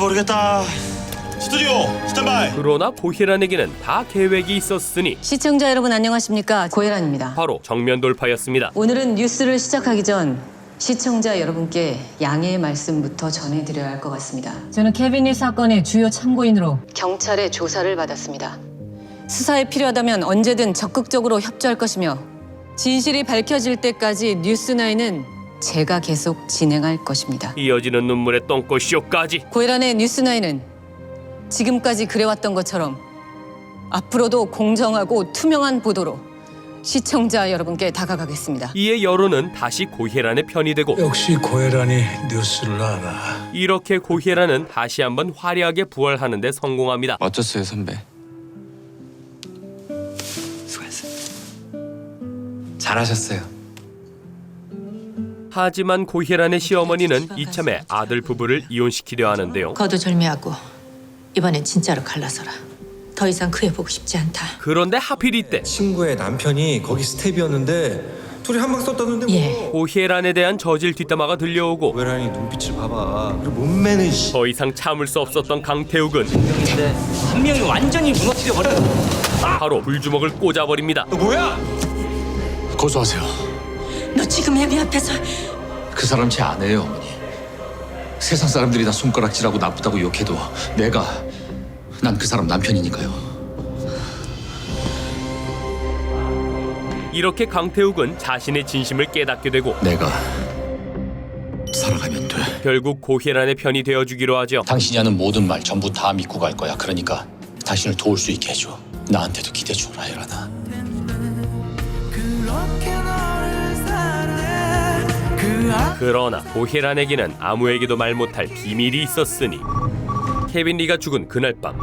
모르겠다. 스튜디오 스탠바이. 그러나 고혜란에게는 다 계획이 있었으니 시청자 여러분 안녕하십니까? 고혜란입니다. 바로 정면 돌파였습니다. 오늘은 뉴스를 시작하기 전 시청자 여러분께 양해의 말씀부터 전해드려야 할 것 같습니다. 저는 케빈 리 사건의 주요 참고인으로 경찰의 조사를 받았습니다. 수사에 필요하다면 언제든 적극적으로 협조할 것이며 진실이 밝혀질 때까지 뉴스9은 제가 계속 진행할 것입니다. 이어지는 눈물의 똥꼬쇼까지. 고혜란의 뉴스9은 지금까지 그래왔던 것처럼 앞으로도 공정하고 투명한 보도로 시청자 여러분께 다가가겠습니다. 이에 여론은 다시 고혜란의 편이 되고 역시 고혜란이 뉴스를 알아. 이렇게 고혜란은 다시 한번 화려하게 부활하는 데 성공합니다. 어쩌어요 선배? 수고했어요. 잘하셨어요. 하지만 고혜란의 시어머니는 이참에 아들 부부를 이혼시키려 하는데요. 거두절미하고 이번엔 진짜로 갈라서라. 더 이상 그 애 보고 싶지 않다. 그런데 하필 이때 친구의 남편이 거기 스텝이었는데 둘이 한 방 썼다는데 뭐. 예. 고혜란에 대한 저질 뒷담화가 들려오고 고혜란이 눈빛을 봐봐. 그리고 몸매는 더 이상 참을 수 없었던 강태욱은 한 명이 완전히 무너뜨려 버려. 바로 불주먹을 꽂아버립니다. 너 뭐야? 고소하세요. 너 지금 애비 앞에서 그 사람 제 아내예요, 어머니. 세상 사람들이 다 손가락질하고 나쁘다고 욕해도 난 그 사람 남편이니까요. 이렇게 강태욱은 자신의 진심을 깨닫게 되고 내가 살아가면 돼. 결국 고혜란의 편이 되어주기로 하죠. 당신이 하는 모든 말 전부 다 믿고 갈 거야. 그러니까 당신을 도울 수 있게 해줘. 나한테도 기대 줘라, 혜란아. 그러나 고혜란에게는 아무에게도 말 못할 비밀이 있었으니 케빈 리가 죽은 그날 밤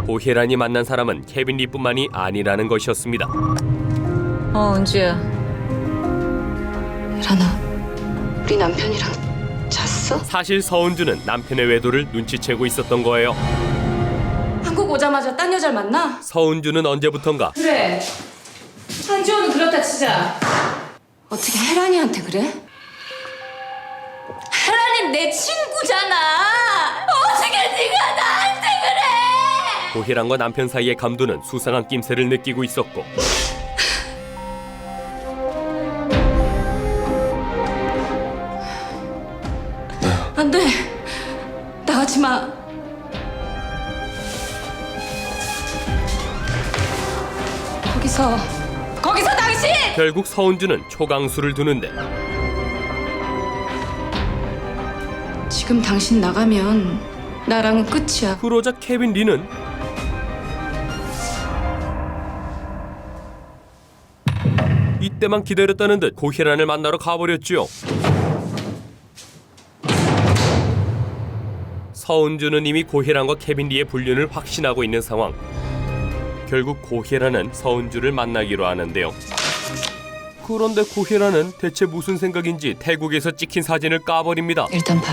고혜란이 만난 사람은 케빈 리뿐만이 아니라는 것이었습니다. 은주야. 혜란아, 우리 남편이랑 잤어? 사실 서은주는 남편의 외도를 눈치채고 있었던 거예요. 한국 오자마자 딴 여자를 만나? 서은주는 언제부턴가 그래. 한지원은 그렇다 치자. 어떻게 혜란이한테 그래? 혜란이 내 친구잖아. 어떻게 네가 나한테 그래? 고혜란과 남편 사이의 감도는 수상한 낌새를 느끼고 있었고 안 돼. 나가지 마. 거기서 당신! 결국 서은주는 초강수를 두는데 지금 당신 나가면 나랑은 끝이야. 그러자 케빈 리는 이때만 기다렸다는 듯 고혜란을 만나러 가버렸지요. 서은주는 이미 고혜란과 케빈 리의 불륜을 확신하고 있는 상황. 결국 고혜란은 서은주를 만나기로 하는데요. 그런데 고혜란은 대체 무슨 생각인지 태국에서 찍힌 사진을 까버립니다. 일단 봐.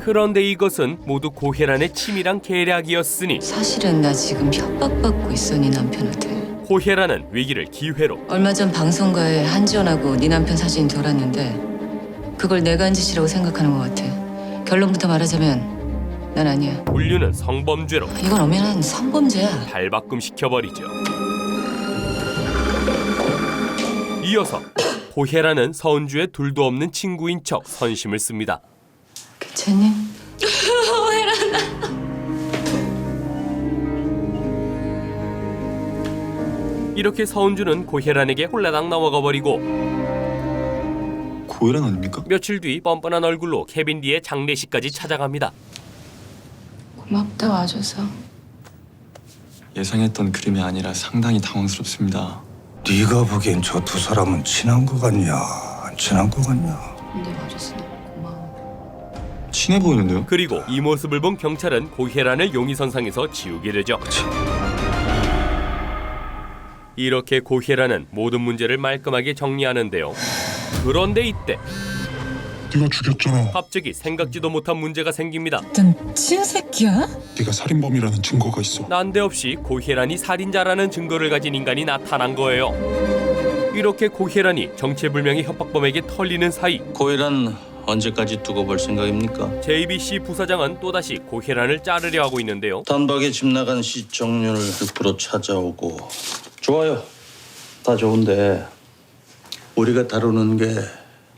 그런데 이것은 모두 고혜란의 치밀한 계략이었으니 사실은 나 지금 협박받고 있어, 네 남편한테. 고혜란은 위기를 기회로 얼마 전 방송가에 한지원하고 네 남편 사진이 돌았는데 그걸 내가 한 짓이라고 생각하는 것 같아. 결론부터 말하자면 난 아니야. 불륜은 성범죄로 이건 엄연한 성범죄야. 발바꿈 시켜버리죠. 이어서 고혜란은 서은주의 둘도 없는 친구인 척 선심을 씁니다. 괜찮니? 혜란아. 이렇게 서은주는 고혜란에게 홀라당 넘어가 버리고 고혜란 아닙니까? 며칠 뒤 뻔뻔한 얼굴로 케빈 리의 장례식까지 찾아갑니다. 고맙다 와줘서. 예상했던 그림이 아니라 상당히 당황스럽습니다. 네가 보기엔 저 두 사람은 친한 거 같냐? 안 친한 거 같냐? 근데 와줘서 너무 고마워. 친해 보이는데요? 그리고 이 모습을 본 경찰은 고혜란을 용의선상에서 지우게 되죠. 이렇게 고혜란은 모든 문제를 말끔하게 정리하는데요. 그런데 이때 네가 죽였잖아. 갑자기 생각지도 못한 문제가 생깁니다. 넌 친새끼야? 네가 살인범이라는 증거가 있어. 난데없이 고혜란이 살인자라는 증거를 가진 인간이 나타난 거예요. 이렇게 고혜란이 정체불명의 협박범에게 털리는 사이 고혜란 언제까지 두고 볼 생각입니까? JBC 부사장은 또다시 고혜란을 자르려 하고 있는데요. 단박에 집 나간 시청률 100% 찾아오고 좋아요. 다 좋은데 우리가 다루는 게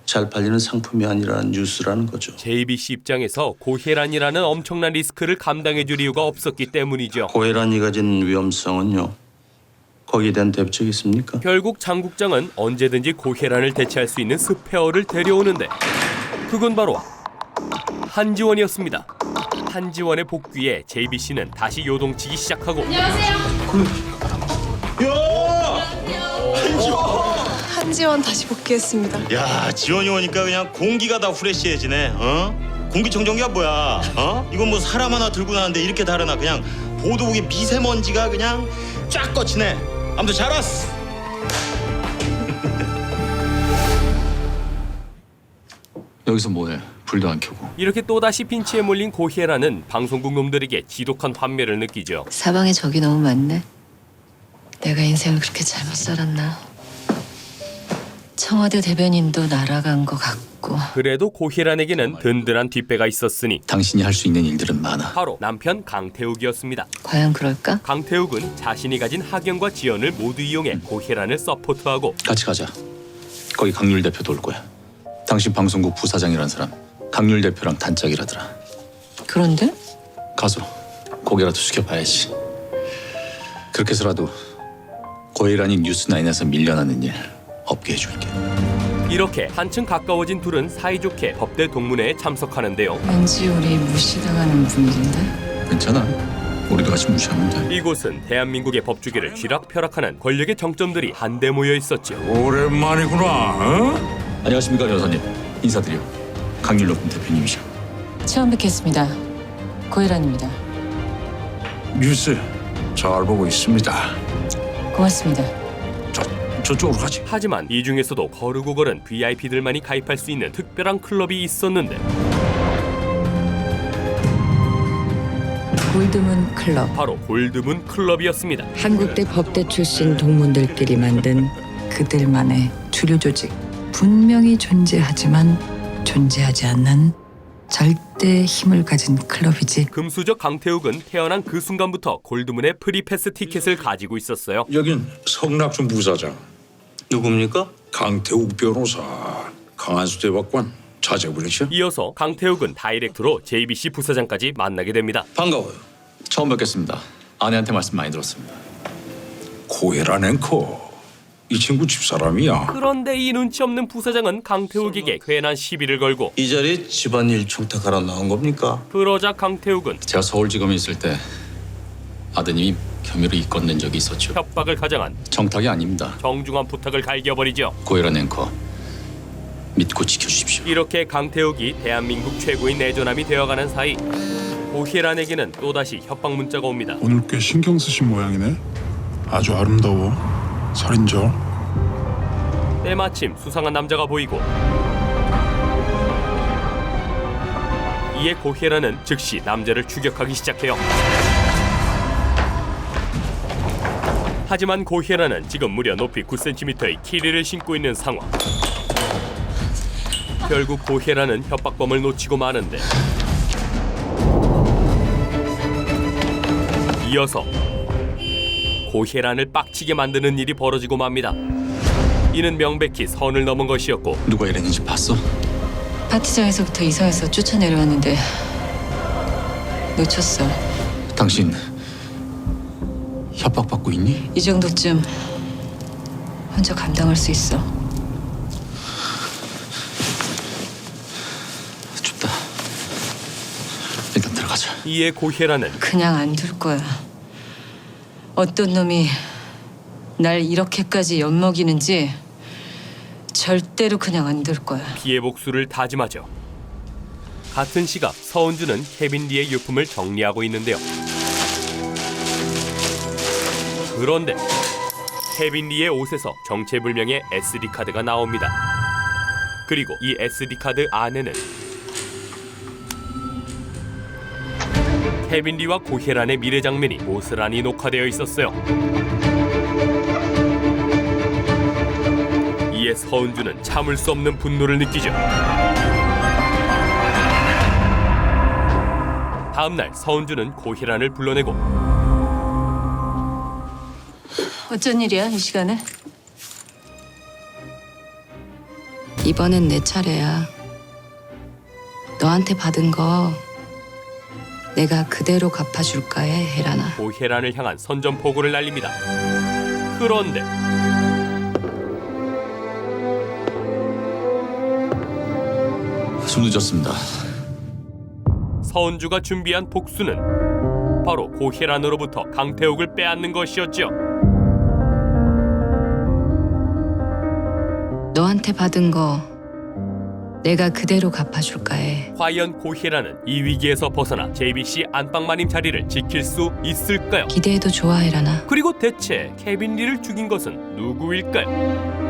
잘 팔리는 상품이 아니라 뉴스라는 거죠. JBC 입장에서 고혜란이라는 엄청난 리스크를 감당해줄 이유가 없었기 때문이죠. 고혜란이 가진 위험성은요. 거기에 대한 대책이 있습니까? 결국 장 국장은 언제든지 고혜란을 대체할 수 있는 스페어를 데려오는데 그건 바로 한지원이었습니다. 한지원의 복귀에 JBC는 다시 요동치기 시작하고 안녕하세요. 한지원 다시 복귀했습니다. 야, 지원이 오니까 그냥 공기가 다 프레시해지네. 어? 공기청정기가 뭐야? 어? 이건 뭐 사람 하나 들고 나는데 이렇게 다르나? 그냥 보도국의 미세먼지가 그냥 쫙 꺼치네. 아무튼 잘 왔어. 여기서 뭐해? 불도 안 켜고. 이렇게 또다시 핀치에 몰린 고혜라는 방송국 놈들에게 지독한 환멸을 느끼죠. 사방에 적이 너무 많네. 내가 인생을 그렇게 잘못 살았나. 청와대 대변인도 날아간 것 같고. 그래도 고혜란에게는 든든한 뒷배가 있었으니 당신이 할 수 있는 일들은 많아. 바로 남편 강태욱이었습니다. 과연 그럴까? 강태욱은 자신이 가진 학연과 지연을 모두 이용해 고혜란을 서포트하고 같이 가자. 거기 강률 대표도 올 거야. 당신 방송국 부사장이란 사람 강률 대표랑 단짝이라더라. 그런데? 가서 고개라도 숙여봐야지. 그렇게 해서라도 고혜란이 뉴스9에서 밀려나는 일 없게 해줄게. 이렇게 한층 가까워진 둘은 사이좋게 법대 동문회에 참석하는데요. 왠지 우리 무시당하는 분위기인데? 괜찮아. 우리도 같이 무시하면 돼. 이곳은 대한민국의 법조계를 쥐락펴락하는 권력의 정점들이 한데 모여 있었죠. 오랜만이구나. 어? 안녕하십니까 여사님. 인사드려. 강률높은 대표님이셔. 처음 뵙겠습니다. 고혜란입니다. 뉴스 잘 보고 있습니다. 고맙습니다. 저쪽으로 가지. 하지만 이 중에서도 거르고 걸은 VIP들만이 가입할 수 있는 특별한 클럽이 있었는데 골드문 클럽. 바로 골드문 클럽이었습니다. 한국대 법대 출신 동문들끼리 만든 그들만의 주류 조직. 분명히 존재하지만 존재하지 않는 절대 힘을 가진 클럽이지. 금수저 강태욱은 태어난 그 순간부터 골드문의 프리패스 티켓을 가지고 있었어요. 여긴 성낙준 부사장. 누굽니까? 강태욱 변호사. 강한수 대법관 자제분이셔. 이어서 강태욱은 다이렉트로 JBC 부사장까지 만나게 됩니다. 반가워요. 처음 뵙겠습니다. 아내한테 말씀 많이 들었습니다. 고혜란 앵커. 이 친구 집사람이야. 그런데 이 눈치 없는 부사장은 강태욱에게 괜한 시비를 걸고 이 자리에 집안일 청탁하러 나온 겁니까? 그러자 강태욱은 제가 서울지검에 있을 때 아드님이 혐의로 입건된 적이 있었죠. 협박을 가장한 정탁이 아닙니다. 정중한 부탁을 갈겨버리죠. 고혜란 앵커 믿고 지켜주십시오. 이렇게 강태욱이 대한민국 최고의 내조남이 되어가는 사이 고혜란에게는 또다시 협박 문자가 옵니다. 오늘 꽤 신경 쓰신 모양이네. 아주 아름다워. 살인자. 때마침 수상한 남자가 보이고 이에 고혜란은 즉시 남자를 추격하기 시작해요. 하지만 고혜란은 지금 무려 높이 9cm의 키리를 신고 있는 상황. 결국 고혜란은 협박범을 놓치고 마는데 이어서 고혜란을 빡치게 만드는 일이 벌어지고 맙니다. 이는 명백히 선을 넘은 것이었고 누가 이랬는지 봤어? 파티장에서부터 이상해서 쫓아 내려왔는데 놓쳤어. 당신 협박받고 있니? 이 정도쯤 혼자 감당할 수 있어. 춥다. 일단 들어가자. 이에 고혜란은 그냥 안 둘 거야. 어떤 놈이 날 이렇게까지 엿먹이는지 절대로 그냥 안 둘 거야. 피해 복수를 다짐하죠. 같은 시각 서은주는 케빈 리의 유품을 정리하고 있는데요. 그런데 케빈 리의 옷에서 정체불명의 SD카드가 나옵니다. 그리고 이 SD카드 안에는 케빈 리와 고혜란의 미래 장면이 고스란히 녹화되어 있었어요. 이에 서은주는 참을 수 없는 분노를 느끼죠. 다음날 서은주는 고혜란을 불러내고 어쩐 일이야 이 시간에? 이번엔 내 차례야. 너한테 받은 거 내가 그대로 갚아줄까 해, 혜란아. 고혜란을 향한 선전포고를 날립니다. 그런데 좀 늦었습니다. 서은주가 준비한 복수는 바로 고혜란으로부터 강태욱을 빼앗는 것이었죠. 너한테 받은 거 내가 그대로 갚아줄까 해. 과연 고혜라는 이 위기에서 벗어나 JBC 안방마님 자리를 지킬 수 있을까요? 기대해도 좋아, 에라나. 그리고 대체 케빈 리를 죽인 것은 누구일까요?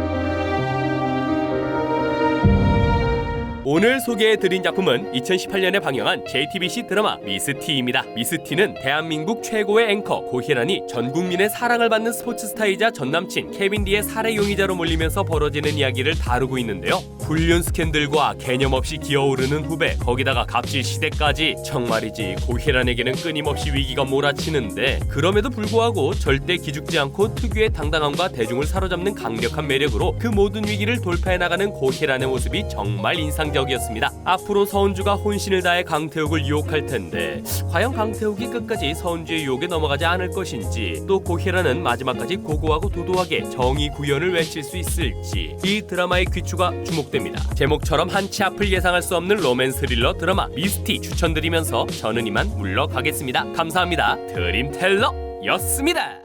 오늘 소개해드린 작품은 2018년에 방영한 JTBC 드라마 미스티입니다. 미스티는 대한민국 최고의 앵커 고혜란이 전 국민의 사랑을 받는 스포츠 스타이자 전남친 케빈 리의 살해 용의자로 몰리면서 벌어지는 이야기를 다루고 있는데요. 불륜 스캔들과 개념 없이 기어오르는 후배, 거기다가 갑질 시대까지, 정말이지 고혜란에게는 끊임없이 위기가 몰아치는데 그럼에도 불구하고 절대 기죽지 않고 특유의 당당함과 대중을 사로잡는 강력한 매력으로 그 모든 위기를 돌파해 나가는 고혜란의 모습이 정말 인상적이었습니다. 앞으로 서은주가 혼신을 다해 강태욱을 유혹할 텐데 과연 강태욱이 끝까지 서은주의 유혹에 넘어가지 않을 것인지, 또 고혜란은 마지막까지 고고하고 도도하게 정의 구현을 외칠 수 있을지 이 드라마의 귀추가 주목됩니다. 제목처럼 한치 앞을 예상할 수 없는 로맨스 스릴러 드라마 미스티 추천드리면서 저는 이만 물러가겠습니다. 감사합니다. 드림텔러였습니다.